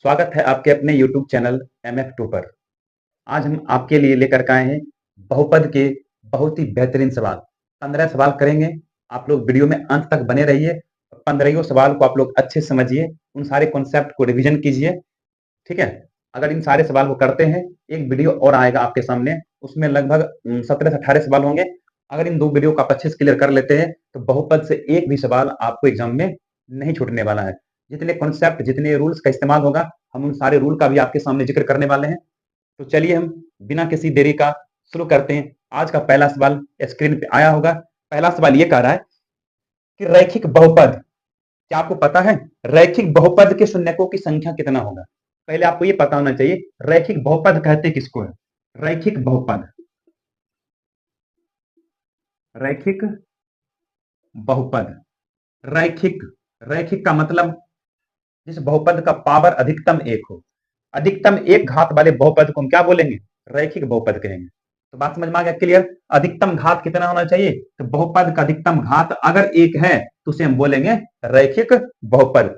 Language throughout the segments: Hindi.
स्वागत है आपके अपने YouTube चैनल MF2 पर। आज हम आपके लिए लेकर के आए हैं बहुपद के बहुत ही बेहतरीन सवाल। 15 सवाल करेंगे। आप लोग वीडियो में अंत तक बने रहिए। 15 सवाल को आप लोग अच्छे से समझिए, उन सारे कॉन्सेप्ट को रिवीजन कीजिए। ठीक है। अगर इन सारे सवाल को करते हैं, एक वीडियो और आएगा आपके सामने, उसमें लगभग 17 से 18 सवाल होंगे। अगर इन 2 वीडियो को आप अच्छे से क्लियर कर लेते हैं तो बहुपद से एक भी सवाल आपको एग्जाम में नहीं छूटने वाला है। जितने कॉन्सेप्ट, जितने रूल्स का इस्तेमाल होगा, हम उन सारे रूल का भी आपके सामने जिक्र करने वाले हैं। तो चलिए हम बिना किसी देरी का शुरू करते हैं। आज का पहला सवाल स्क्रीन पे आया होगा। पहला सवाल ये कह रहा है कि रैखिक बहुपद, क्या आपको पता है रैखिक बहुपद के शून्यकों की संख्या कितना होगा? पहले आपको ये पता होना चाहिए रैखिक बहुपद कहते किसको है। रैखिक बहुपद, रैखिक बहुपद, रैखिक, रैखिक का मतलब जिस बहुपद का पावर अधिकतम एक हो, अधिकतम एक घात वाले बहुपद को हम क्या बोलेंगे? रैखिक बहुपद कहेंगे। तो बात समझ में आ गया? क्लियर। अधिकतम घात कितना होना चाहिए? तो बहुपद का अधिकतम घात अगर एक है तो उसे हम बोलेंगे रैखिक बहुपद।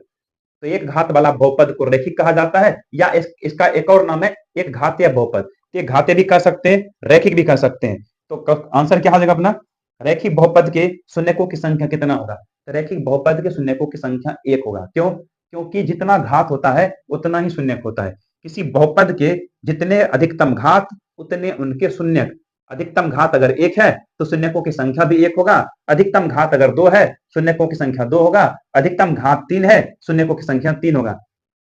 तो एक घात वाला बहुपद को रैखिक कहा जाता है, या इसका एक और नाम है एक घातीय बहुपद। एक घातीय भी कह सकते हैं, रैखिक भी कह सकते हैं। तो आंसर क्या हो जाएगा अपना? रैखिक बहुपद के शून्यकों की संख्या कितना होगा? तो रैखिक बहुपद के शून्यकों की संख्या एक होगा। क्यों? क्योंकि जितना घात होता है उतना ही शून्यक होता है। किसी बहुपद के जितने अधिकतम घात उतने उनके शून्यक। अधिकतम घात अगर एक है तो शून्यकों की संख्या भी एक होगा। अधिकतम घात अगर दो है, शून्यकों की संख्या दो होगा। अधिकतम घात तीन है, शून्यकों की संख्या तीन होगा।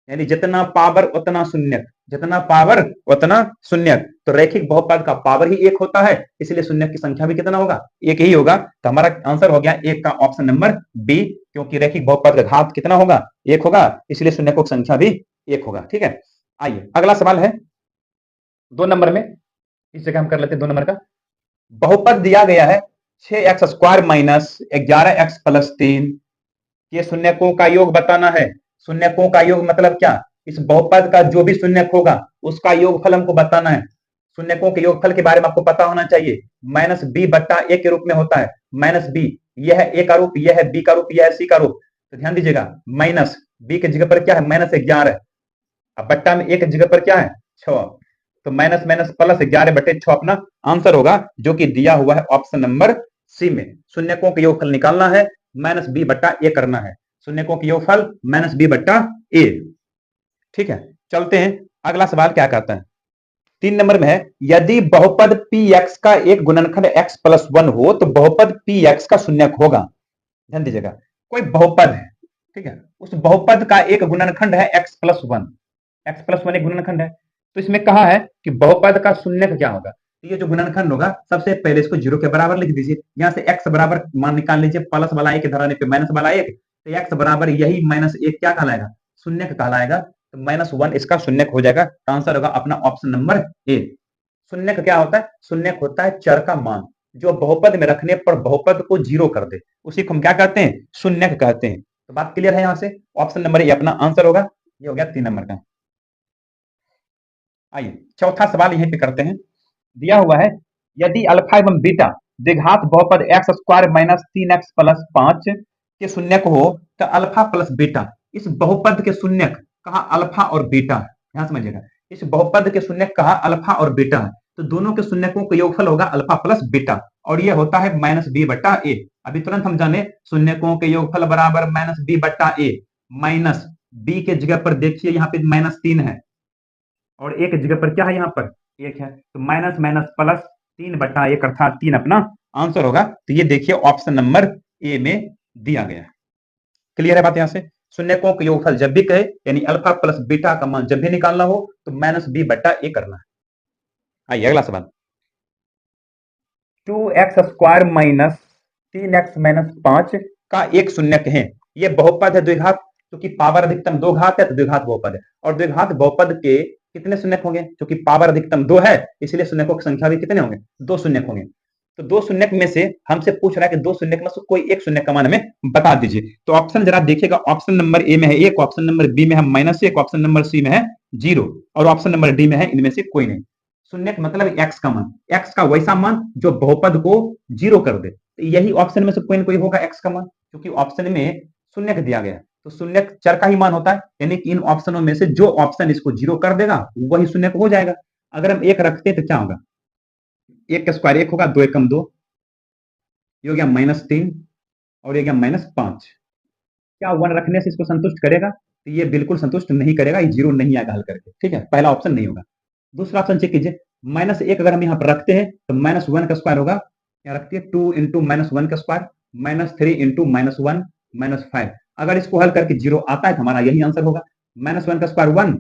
यानी जितना पावर उतना शून्यक, जितना पावर उतना शून्यक। तो रैखिक बहुपद का पावर ही एक होता है, इसलिए शून्यक की संख्या भी कितना होगा? एक ही होगा। तो हमारा आंसर हो गया एक का ऑप्शन नंबर बी, क्योंकि रैखिक बहुपद का घात कितना होगा? एक होगा, इसलिए शून्यकों की संख्या भी एक होगा। ठीक है। आइए अगला सवाल है 2 नंबर में। इस जगह हम कर लेते हैं 2 नंबर का। बहुपद दिया गया है 6x² माइनस 11x प्लस 3, ये शून्यकों का योग बताना है। शून्यकों का योग मतलब क्या? इस बहुपद का जो भी शून्यक होगा उसका योगफल हमको बताना है। शून्यकों के योगफल के बारे में आपको पता होना चाहिए। माइनस बी बट्टा ए के रूप में होता है। माइनस बी, यह है ए का रूप, यह है बी का रूप, यह है सी का रूप। तो ध्यान दीजिएगा, माइनस बी के जगह पर क्या है? -11। अब बट्टा में ए के जगह पर क्या है? 6। तो माइनस माइनस प्लस 11/6 अपना आंसर होगा, जो कि दिया हुआ है ऑप्शन नंबर सी में। शून्यकों के योगफल निकालना है, माइनस बी बट्टा ए करना है। शून्यकों के योगफल माइनस बी बट्टा ए। ठीक है, चलते हैं। अगला सवाल क्या कहता है? 3 नंबर में है, यदि बहुपद px का एक गुणनखंड x प्लस 1 हो तो बहुपद px का शून्यक होगा। ध्यान दीजिएगा, कोई बहुपद है, ठीक है, उस बहुपद का एक गुणनखंड है x प्लस 1। x प्लस 1 एक गुणनखंड है। तो इसमें कहा है कि बहुपद का शून्यक क्या होगा? तो ये जो गुणनखंड होगा, सबसे पहले इसको 0 के बराबर लिख दीजिए। यहां से x बराबर मान निकाल लीजिए, प्लस वाला एक धराने पे माइनस वाला एक, तो x बराबर यही माइनस एक क्या कहलाएगा? शून्यक कहलाएगा। तो -1 इसका शून्यक हो जाएगा। तो आंसर होगा अपना ऑप्शन नंबर ए। शून्यक क्या होता है? शून्यक होता है चर का मान जो बहुपद में रखने पर बहुपद को 0 कर दे, उसी को हम क्या कहते हैं? शून्यक कहते हैं। तो बात क्लियर है? यहां से ऑप्शन नंबर ए अपना आंसर होगा। ये हो गया 3 नंबर का। आइए चौथा सवाल यहीं पे करते हैं। दिया हुआ है, यदि अल्फा एवं बीटा द्विघात बहुपद x² माइनस 3x प्लस 5 के शून्यक हो तो अल्फा प्लस बीटा, इस बहुपद के शून्यक कहा अल्फा और बीटा है। ध्यान समझिएगा, इस बहुपद के शून्यक कहा अल्फा और बीटा है। तो दोनों के शून्यकों का योगफल होगा अल्फा प्लस बीटा, और यह होता है माइनस बी बट्टा ए। अभी तुरंत हम जाने, शून्यकों के योगफल बराबर माइनस बी बट्टा ए। माइनस बी के जगह पर देखिए यहाँ पे -3 है, और एक जगह पर क्या है? यहाँ पर एक है। तो माइनस माइनस प्लस 3/1 अर्थात 3 अपना आंसर होगा। तो ये देखिए ऑप्शन नंबर ए में दिया गया है। क्लियर है बात? यहां से शून्यकों का योगफल जब भी कहे, यानी अल्फा प्लस बीटा का मान जब भी निकालना हो, तो माइनस बी बट्टा ए करना है। आइए अगला सवाल। 2x² माइनस 3x माइनस 5 का एक शून्यक है। यह बहुपद है द्विघात, क्योंकि पावर अधिकतम 2 घात है तो द्विघात बहुपद है। और द्विघात बहुपद के कितने शून्यक होंगे? क्योंकि पावर अधिकतम 2 है, इसलिए शून्यकों की संख्या भी कितने होंगे? 2 शून्यक होंगे। तो 2 शून्यक में से हमसे पूछ रहा है कि 2 शून्यक में से कोई एक शून्यक का मान हमें बता दीजिए। तो ऑप्शन जरा देखिएगा, ऑप्शन नंबर ए में है 1, ऑप्शन नंबर बी में है -1, ऑप्शन नंबर सी में है 0, और ऑप्शन नंबर डी में है इनमें से कोई नहीं। शून्यक मतलब x का मान, x का वैसा मान जो बहुपद को 0 कर दे। तो यही ऑप्शन में से कोई ना कोई होगा x का मान, क्योंकि ऑप्शन में शून्यक दिया गया है। तो शून्य चर का ही मान होता है, यानी कि इन ऑप्शनों में से जो ऑप्शन इसको जीरो कर देगा वही शून्य हो जाएगा। अगर हम एक रखते हैं तो क्या होगा, एक का स्क्वायर एक होगा, दो एकम दो, ये हो गया -3 और ये गया -5। क्या 1 रखने से इसको संतुष्ट करेगा, तो ये बिल्कुल संतुष्ट नहीं करेगा, ये जीरो नहीं आएगा हल करके, ठीक है, पहला ऑप्शन नहीं होगा। दूसरा ऑप्शन चेक कीजिए, -1 अगर हम यहाँ पर रखते हैं तो -1 का स्क्वायर होगा, यहाँ रखते हैं 2 इंटू -1 का स्क्वायर, -3 इंटू -1 -5। अगर इसको हल करके जीरो आता है तो हमारा यही आंसर होगा। -1 का square 1,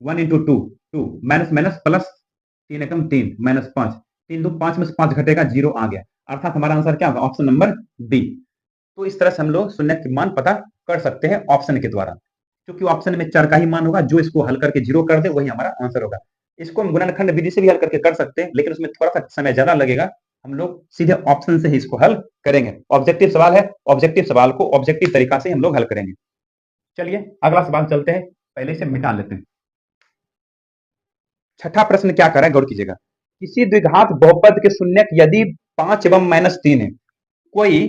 1 into 2 2, minus minus plus, 3 एकम 3, -5, 3 2 5 में से 5 घटेगा, जीरो आ गया, अर्थात हमारा आंसर क्या होगा, ऑप्शन नंबर डी। तो इस तरह से हम लोग शून्य के मान पता कर सकते हैं ऑप्शन के द्वारा, क्योंकि ऑप्शन में चर का ही मान होगा, जो इसको हल करके जीरो कर दे वही हमारा आंसर होगा। इसको हम गुणनखंड विधि से भी हल करके कर सकते हैं, लेकिन उसमें थोड़ा सा समय ज्यादा लगेगा, हम लोग सीधे ऑप्शन से ही इसको हल करेंगे। ऑब्जेक्टिव सवाल है, ऑब्जेक्टिव सवाल को ऑब्जेक्टिव तरीका से हम लोग हल करेंगे। चलिए अगला सवाल चलते हैं, पहले से मिटा लेते हैं। छठा प्रश्न क्या कर रहा है, गौर कीजिएगा, किसी द्विघात बहुपद के शून्यक यदि 5 एवं -3 है, कोई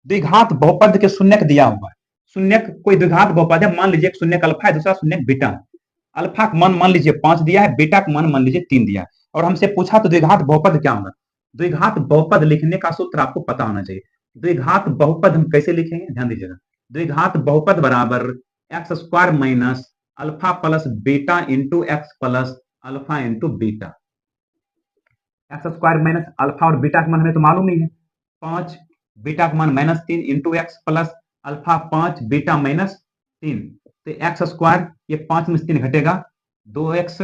द्विघात बहुपद के शून्यक दिया हुआ है, शून्यक कोई द्विघात बहुपद है, मान लीजिए एक शून्यक अल्फा है, दूसरा शून्यक बीटा है। अल्फा का मान मान लीजिए 5 दिया है, बीटा का मान मान लीजिए 3 दिया है, और हमसे पूछा तो द्विघात बहुपद क्या होगा। द्विघात बहुपद लिखने का सूत्र आपको पता होना चाहिए। द्विघात बहुपद हम कैसे लिखेंगे, ध्यान दीजिएगा, द्विघात बहुपद बराबर x square minus alpha plus beta into x plus alpha into beta. X square minus alpha और बीटा का मान हमें तो मालूम ही है 5, बीटा का मान -3 into x plus alpha 5 beta -3, तो एक्स स्क्वायर ये 5 में से 3 घटेगा, 2x,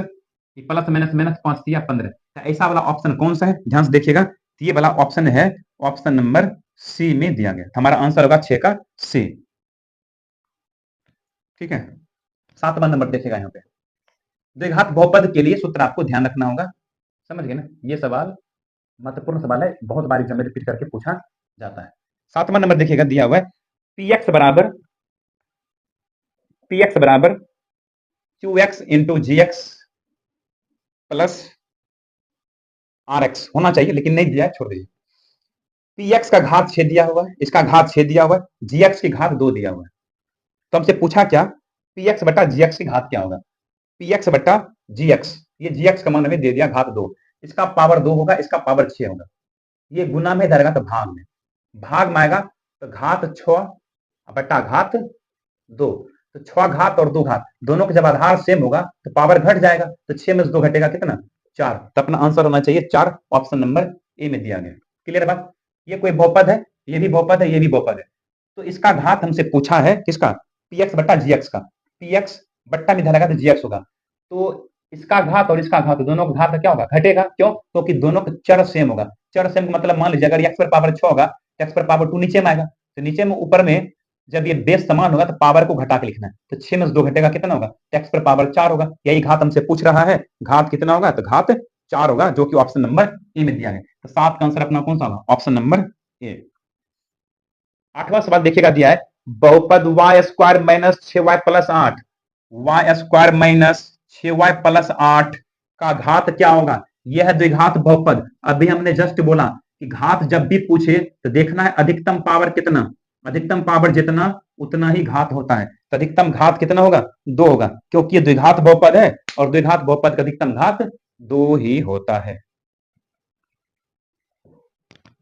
ये प्लस माइनस माइनस 5 दिया 15। तो ऐसा वाला ऑप्शन कौन सा है, ध्यान से देखिएगा, तो ये वाला ऑप्शन है ऑप्शन नंबर सी में दिया गया, हमारा आंसर होगा 6 का सी। ठीक है, 7वां नंबर देखिएगा, यहाँ पे द्विघात बहुपद के लिए सूत्र आपको ध्यान रखना होगा, समझ गए ना, ये सवाल महत्वपूर्ण सवाल है, बहुत बार एग्जाम में रिपीट करके पूछा जाता है। 7वां नंबर देखिएगा, दिया हुआ है px बराबर qx into gx plus rx होना चाहिए, लेकिन नहीं दिया है, छोड़ दीजिए। px का घात 6 दिया हुआ है, इसका घात 6 दिया हुआ है, gx की घात 2 दिया हुआ है। तो हमसे पूछा क्या, px बटा gx की घात क्या होगा, px बटा gx, ये gx का मान हमें दे दिया घात 2, इसका पावर 2 होगा, इसका पावर 6 होगा, ये गुना में धरेगा तो भाग में, भाग में आएगा तो घात 6 बटा घात 2, तो 6 घात और 2 घात दोनों का जब आधार सेम होगा तो पावर घट जाएगा, तो 6 में से 2 घटेगा कितना, 4, तो अपना आंसर होना चाहिए 4, ऑप्शन नंबर ए में दिया गया। क्लियर बात, ये कोई बहुपद है, ये भी बहुपद है, ये भी बहुपद है, तो इसका घात हमसे पूछा है किसका, px बटा gx का, px बट्टा में धरेगा तो gx होगा, तो इसका घात और इसका घात दोनों का घात क्या होगा, घटेगा, क्यों, क्योंकि दोनों का चर सेम होगा, चर सेम का मतलब मान लीजिए अगर x पर पावर 6 होगा, x पर पावर 2 नीचे में आएगा, तो नीचे में ऊपर में जब ये बेस समान होगा तो पावर को घटा के लिखना है, तो 6 में से 2 घटेगा कितना होगा, x पर पावर 4 होगा, यही घात हमसे पूछ रहा है, घात कितना होगा, तो घात 4 होगा, जो कि ऑप्शन नंबर ए में दिया है। तो 7 का आंसर अपना कौन सा होगा, ऑप्शन नंबर ए। 8वां सवाल देखिएगा, दिया है बहुपद y square minus 6y plus 8, y square minus 6y plus 8 का घात क्या होगा, यह है द्विघात बहुपद। अभी हमने जस्ट बोला कि घात जब भी पूछे तो देखना है अधिकतम पावर कितना, अधिकतम पावर जितना उतना ही घात होता है, तो अधिकतम घात कितना होगा, 2 होगा, क्योंकि ये द्विघात बहुपद है और द्विघात बहुपद का अधिकतम घात 2 ही होता है।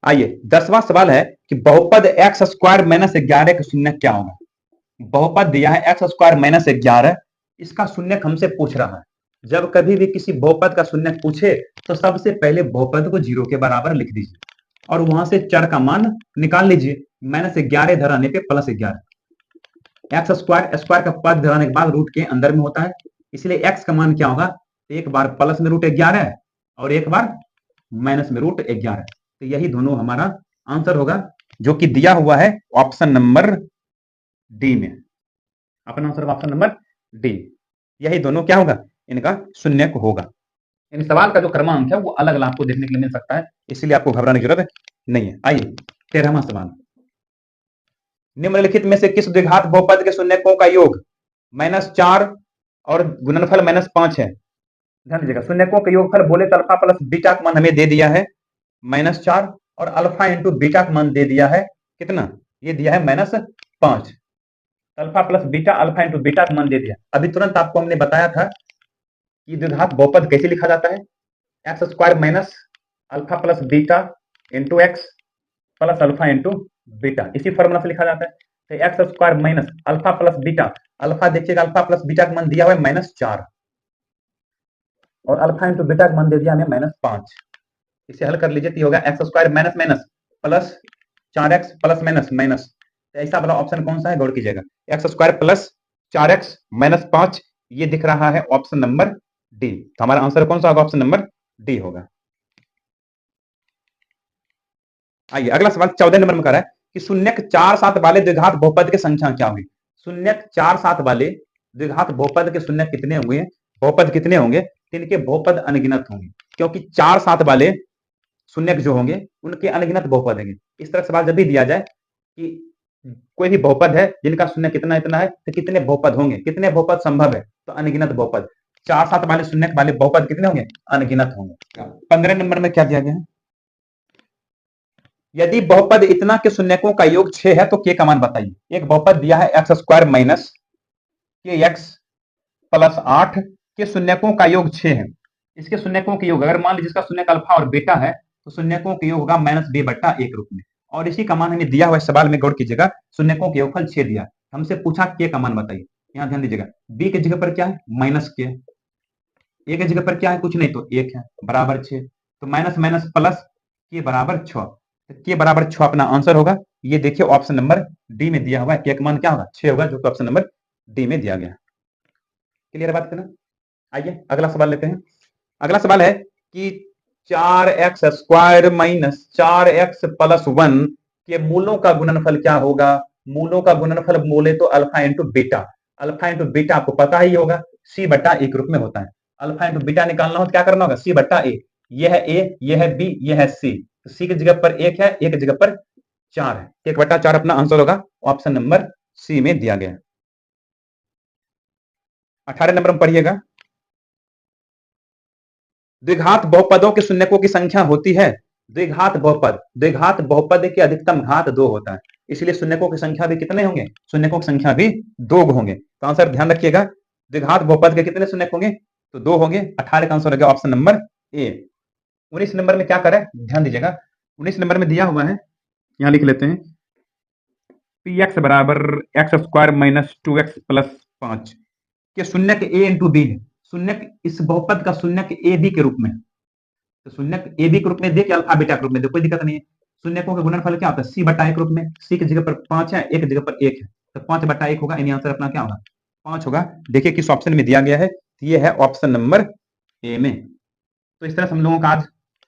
आइए 10वां सवाल है कि बहुपद एक्स स्क्वायर माइनस 11 का शून्य क्या होगा। बहुपद दिया है एक्स स्क्वायर माइनस 11, इसका शून्य हमसे पूछ रहा है। जब कभी भी किसी बहुपद का शून्य पूछे तो सबसे पहले बहुपद को 0 के बराबर लिख दीजिए और वहां से चर का मान निकाल लीजिए, -11 धराने पे +11, एक्स स्क्वायर स्क्वायर का पद धराने के बाद रूट के अंदर में होता है, इसलिए एक्स का मान क्या होगा, एक बार प्लस में √11 और एक बार माइनस में √11, तो यही दोनों हमारा आंसर होगा, जो कि दिया हुआ है ऑप्शन नंबर डी में, अपना आंसर ऑप्शन नंबर डी, यही दोनों क्या होगा, इनका शून्य होगा। इन सवाल का जो क्रमांक है वो अलग अलग आपको देखने के लिए मिल सकता है, इसलिए आपको घबराने की जरूरत नहीं है। आइए 13वां सवाल, निम्नलिखित में से किस द्विघात बहुपद के शून्यकों का योग -4 और गुणनफल -5 है। ध्यान दीजिएगा, शून्यकों का योगफल बोले तो अल्फा प्लस बीटा का मान हमें दे दिया है -4 और अल्फा इंटू बीटा का मान दे दिया है कितना, ये दिया है -5। Alpha plus beta, alpha into beta का मान दे दिया। अभी तुरंत आपको हमने बताया था कि द्विघात बहुपद कैसे लिखा जाता है, x square minus alpha plus beta into x plus alpha into beta, इसी फॉर्मूला से लिखा जाता है। तो x square minus alpha plus beta, alpha देखिएगा अल्फा प्लस बीटा का मान दिया हुआ है -4 और अल्फा इंटू बीटा का मान दे दिया हमें -5। इसे हल कर लीजिए तो होगा x square minus minus plus 4x plus minus minus. तो ऐसा वाला ऑप्शन कौन सा है, गौर कीजिएगा, x square plus 4x minus 5, ये दिख रहा है ऑप्शन नंबर डी। तो हमारा आंसर कौन सा होगा, ऑप्शन नंबर डी होगा। आइए अगला सवाल 14 नंबर में कर रहा है कि शून्यक 4 7 वाले द्विघात बहुपद की संख्या क्या होगी। शून्यक 4 7 वाले द्विघात बहुपद के शून्यक कितने होंगे, बहुपद कितने होंगे, इनके बहुपद अनगिनत होंगे, क्योंकि 4 7 वाले शून्यक जो होंगे उनके अनगिनत बहुपद होंगे। इस तरह सवाल जब भी दिया जाए कि कोई भी बहुपद है जिनका शून्य कितना इतना है तो कितने बहुपद होंगे, कितने बहुपद संभव है, तो अनगिनत बहुपद। 4 7 वाले शून्यक वाले बहुपद कितने होंगे, अनगिनत होंगे। 15 नंबर में क्या दिया गया है, यदि बहुपद इतना के शून्यकों का योग 6 है तो के का मान बताइए। एक बहुपद दिया है एक्स स्क्वायर माइनस के एक्स प्लस 8 के शून्यकों का योग 6 है। इसके शून्यकों के योग, अगर मान लीजिए इसका शून्यक अल्फा और बीटा है तो शून्यकों के योग होगा -b/1 रूप में, और इसी का मान हमें दिया हुआ सवाल में, गौर कीजिएगा, शून्यकों के योगफल 6 दिया, हमसे पूछा के का मान बताइए। यहां ध्यान दीजिएगा, बी की जगह पर क्या है -k, ए की जगह पर क्या है कुछ नहीं तो 1 है, बराबर 6, तो माइनस माइनस प्लस के बराबर 6, तो के बराबर 6 अपना आंसर होगा। ये देखिए ऑप्शन नंबर डी में दिया हुआ है, के का मान क्या होगा 6 होगा, जो कि ऑप्शन नंबर डी में दिया गया। क्लियर बात करना। आइए अगला सवाल लेते हैं। अगला सवाल है कि 4x square minus 4x plus 1 के मूलों का गुणनफल क्या होगा। मूलों का गुणनफल बोले तो alpha into beta, alpha into beta आपको पता ही होगा c/a रूप में होता है। अल्फा इंटू बीटा निकालना हो तो क्या करना होगा, c/a, यह है a, यह है b, यह है c, तो c की जगह पर 1 है, a की जगह पर 4 है, 1/4 अपना आंसर होगा, ऑप्शन नंबर सी में दिया गया। 18 नंबर में पढ़िएगा, द्विघात बहुपदों के शून्यकों की संख्या होती है, द्विघात बहुपद, द्विघात बहुपद के अधिकतम घात 2 होता है, इसलिए शून्यकों की संख्या भी कितने होंगे, शून्यकों की संख्या भी 2 होंगे। तो आंसर ध्यान रखिएगा, द्विघात बहुपद के कितने शून्यक होंगे, तो 2 होंगे। 18 का आंसर हो गया ऑप्शन नंबर ए। 19 नंबर में क्या करें, ध्यान दीजिएगा, 19 नंबर में दिया हुआ है, यहां लिख लेते हैं, पी एक्स बराबर x square minus 2x plus 5 के शून्यक ए इंटू बी है। शून्यक इस बहुपद का शून्यक ए बी के रूप में, तो शून्यक ए बी के रूप में देखिए अल्फा बीटा के रूप में, कोई दिक्कत नहीं है। शून्यकों के गुणनफल क्या होता है, c/1 रूप में, c की जगह पर 5 है, a की जगह पर 1 है, तो 5/1 होगा, यानी आंसर अपना क्या होगा 5 होगा। देखिए किस ऑप्शन में दिया गया है, ये है ऑप्शन नंबर ए में। तो इस तरह से हम लोगों का आज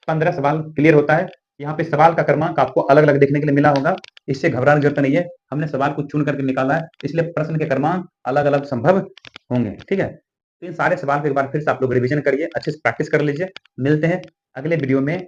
15 सवाल क्लियर होता है। यहाँ पे सवाल का क्रमांक आपको अलग अलग देखने के लिए मिला होगा, इससे घबराने की जरूरत नहीं है, हमने सवाल को चुन करके निकाला है, इसलिए प्रश्न के क्रमांक अलग अलग संभव होंगे। ठीक है, तो इन सारे सवाल को एक बार फिर से आप लोग रिवीजन करिए, अच्छे से प्रैक्टिस कर लीजिए। मिलते हैं अगले वीडियो में,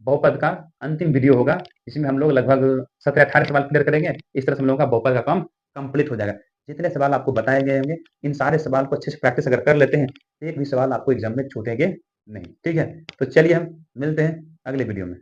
बहुपद का अंतिम वीडियो होगा, जिसमें हम लोग लगभग 17-18 सवाल क्लियर करेंगे। इस तरह से हम लोगों का बहुपद का काम कंप्लीट हो जाएगा। जितने सवाल आपको बताए गए होंगे, इन सारे सवाल को अच्छे से प्रैक्टिस अगर कर लेते हैं, एक भी सवाल आपको एग्जाम में छूटेंगे नहीं। ठीक है, तो चलिए हम मिलते हैं अगले वीडियो में।